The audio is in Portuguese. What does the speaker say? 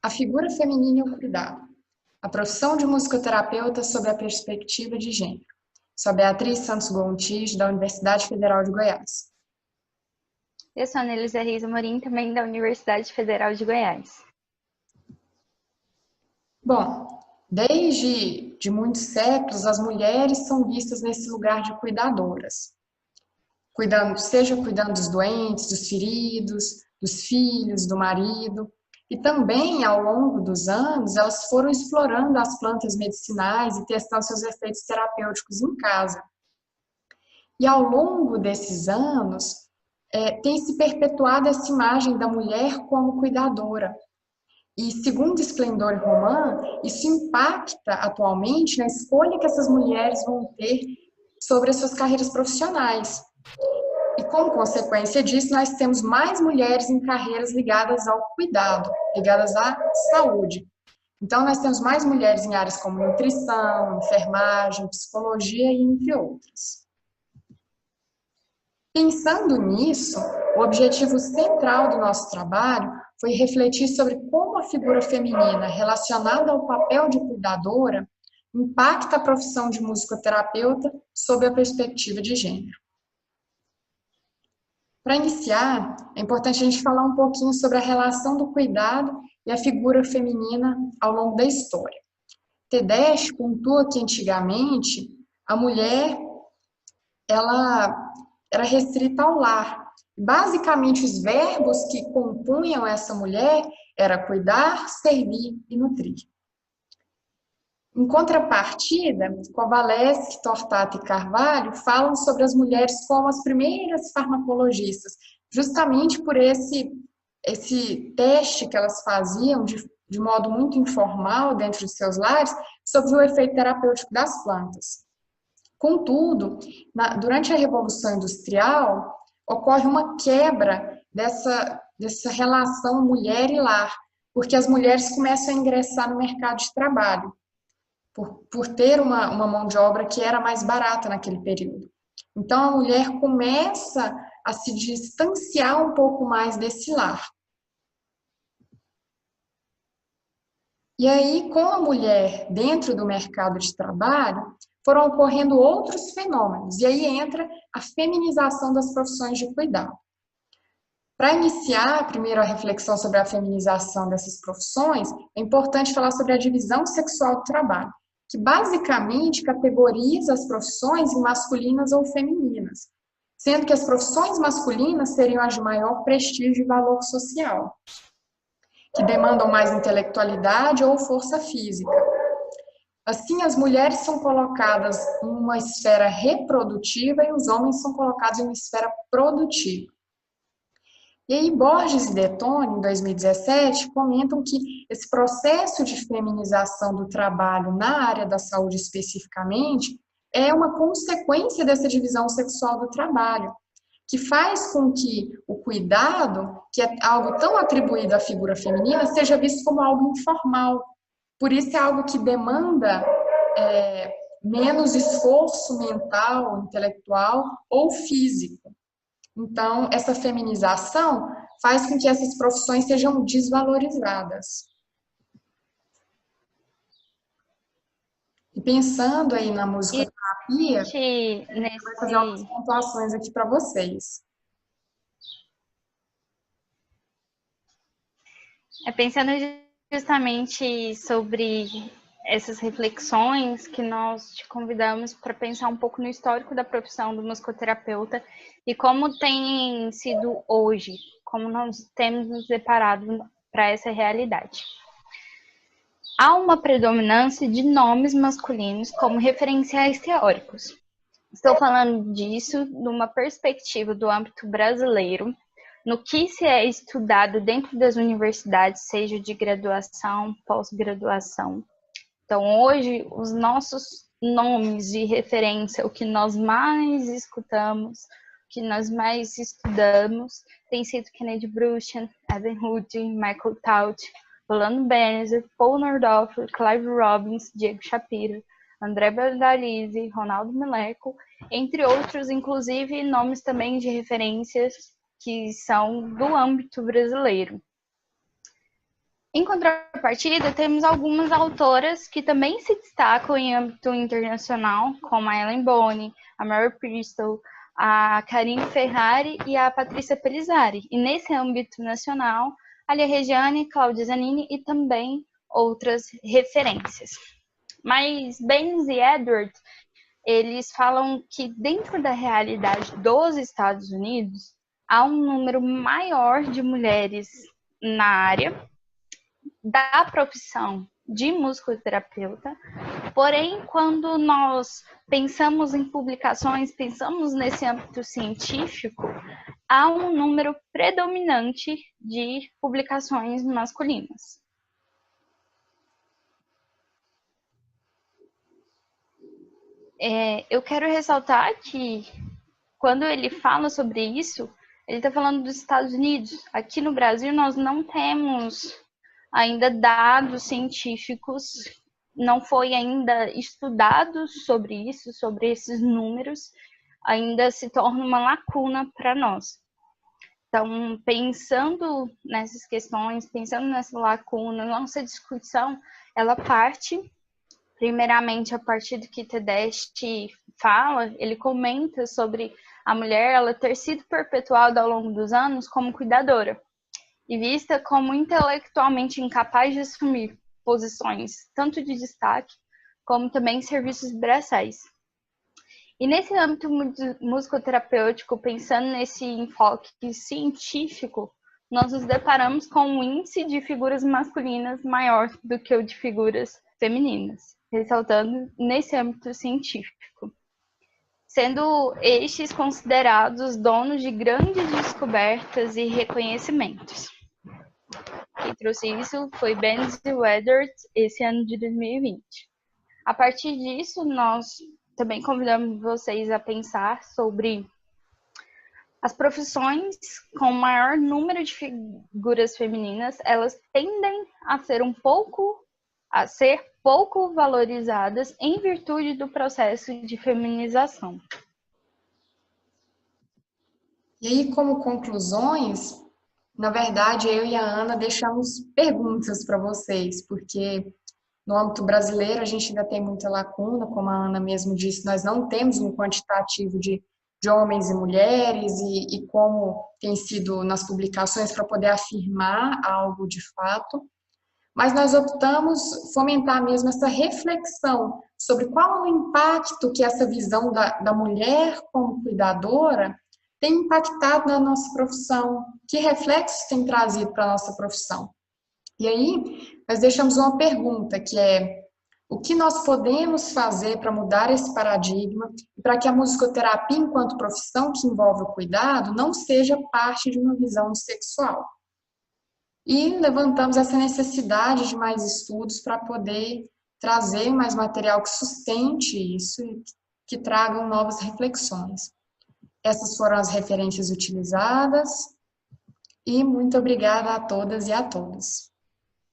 A figura feminina e o cuidado. A profissão de musicoterapeuta sob a perspectiva de gênero. Sou a Beatriz Santos Gontijo, da Universidade Federal de Goiás. Eu sou a Nelisa Reis Amorim, também da Universidade Federal de Goiás. Bom, desde muitos séculos, as mulheres são vistas nesse lugar de cuidadoras. Seja cuidando dos doentes, dos feridos, dos filhos, do marido. E também, ao longo dos anos, elas foram explorando as plantas medicinais e testando seus efeitos terapêuticos em casa. E ao longo desses anos, tem se perpetuado essa imagem da mulher como cuidadora. E, segundo Splendor e Roman, isso impacta atualmente na escolha que essas mulheres vão ter sobre as suas carreiras profissionais. E, como consequência disso, nós temos mais mulheres em carreiras ligadas ao cuidado, ligadas à saúde. Então, nós temos mais mulheres em áreas como nutrição, enfermagem, psicologia e entre outras. Pensando nisso, o objetivo central do nosso trabalho foi refletir sobre como a figura feminina relacionada ao papel de cuidadora impacta a profissão de musicoterapeuta sob a perspectiva de gênero. Para iniciar, é importante a gente falar um pouquinho sobre a relação do cuidado e a figura feminina ao longo da história. Tedeschi pontua que antigamente a mulher ela era restrita ao lar. Basicamente, os verbos que compunham essa mulher era cuidar, servir e nutrir. Em contrapartida, Kowalewski, Tortato e Carvalho falam sobre as mulheres como as primeiras farmacologistas, justamente por esse teste que elas faziam de modo muito informal dentro de seus lares sobre o efeito terapêutico das plantas. Contudo, durante a Revolução Industrial, ocorre uma quebra dessa relação mulher e lar, porque as mulheres começam a ingressar no mercado de trabalho, por ter uma mão de obra que era mais barata naquele período. Então, a mulher começa a se distanciar um pouco mais desse lar. E aí, com a mulher dentro do mercado de trabalho, foram ocorrendo outros fenômenos. E aí entra a feminização das profissões de cuidado. Para iniciar, primeiro, a reflexão sobre a feminização dessas profissões, é importante falar sobre a divisão sexual do trabalho, que basicamente categoriza as profissões em masculinas ou femininas, sendo que as profissões masculinas seriam as de maior prestígio e valor social, que demandam mais intelectualidade ou força física. Assim, as mulheres são colocadas em uma esfera reprodutiva e os homens são colocados em uma esfera produtiva. E aí, Borges e Dettoni, em 2017, comentam que esse processo de feminização do trabalho na área da saúde especificamente é uma consequência dessa divisão sexual do trabalho, que faz com que o cuidado, que é algo tão atribuído à figura feminina, seja visto como algo informal. Por isso é algo que demanda menos esforço mental, intelectual ou físico. Então, essa feminização faz com que essas profissões sejam desvalorizadas. E pensando aí na musicoterapia, eu vou fazer algumas pontuações aqui para vocês. Pensando justamente sobre essas reflexões que nós te convidamos para pensar um pouco no histórico da profissão do musicoterapeuta e como tem sido hoje, como nós temos nos deparado para essa realidade. Há uma predominância de nomes masculinos como referenciais teóricos. Estou falando disso numa perspectiva do âmbito brasileiro, no que se é estudado dentro das universidades, seja de graduação, pós-graduação. Então, hoje, os nossos nomes de referência, o que nós mais escutamos, o que nós mais estudamos, tem sido Kennedy Bruchen, Evan Hood, Michael Taut, Rolando Benzer, Paul Nordhoff, Clive Robbins, Diego Shapiro, André Baldalizi, Ronaldo Meleco, entre outros, inclusive nomes também de referências que são do âmbito brasileiro. Em contrapartida, temos algumas autoras que também se destacam em âmbito internacional, como a Ellen Boni, a Mary Bristol, a Karine Ferrari e a Patrícia Pellizzari. E nesse âmbito nacional, a Lia Reggiani, Cláudia Zanini e também outras referências. Mas Benz e Edwards, eles falam que dentro da realidade dos Estados Unidos, há um número maior de mulheres na área da profissão de musicoterapeuta, porém, quando nós pensamos em publicações, pensamos nesse âmbito científico, há um número predominante de publicações masculinas. Eu quero ressaltar que, quando ele fala sobre isso, ele está falando dos Estados Unidos. Aqui no Brasil, nós não temos ainda dados científicos, não foi ainda estudado sobre isso, sobre esses números, ainda se torna uma lacuna para nós. Então, pensando nessas questões, pensando nessa lacuna, nossa discussão, ela parte, primeiramente, a partir do que Tedeschi fala, ele comenta sobre a mulher ela ter sido perpetuada ao longo dos anos como cuidadora e vista como intelectualmente incapaz de assumir posições tanto de destaque como também serviços braçais. E nesse âmbito musicoterapêutico, pensando nesse enfoque científico, nós nos deparamos com um índice de figuras masculinas maior do que o de figuras femininas, ressaltando nesse âmbito científico, sendo estes considerados donos de grandes descobertas e reconhecimentos. Quem trouxe isso foi Benz e Edwards esse ano de 2020. A partir disso, nós também convidamos vocês a pensar sobre as profissões com maior número de figuras femininas, elas tendem a ser pouco valorizadas em virtude do processo de feminização. E aí, como conclusões, na verdade, eu e a Ana deixamos perguntas para vocês, porque no âmbito brasileiro a gente ainda tem muita lacuna, como a Ana mesmo disse, nós não temos um quantitativo de homens e mulheres e como tem sido nas publicações para poder afirmar algo de fato, mas nós optamos fomentar mesmo essa reflexão sobre qual é o impacto que essa visão da mulher como cuidadora tem impactado na nossa profissão, que reflexos tem trazido para a nossa profissão. E aí, nós deixamos uma pergunta, que é: o que nós podemos fazer para mudar esse paradigma e para que a musicoterapia, enquanto profissão que envolve o cuidado, não seja parte de uma visão sexual? E levantamos essa necessidade de mais estudos para poder trazer mais material que sustente isso e que tragam novas reflexões. Essas foram as referências utilizadas e muito obrigada a todas e a todos.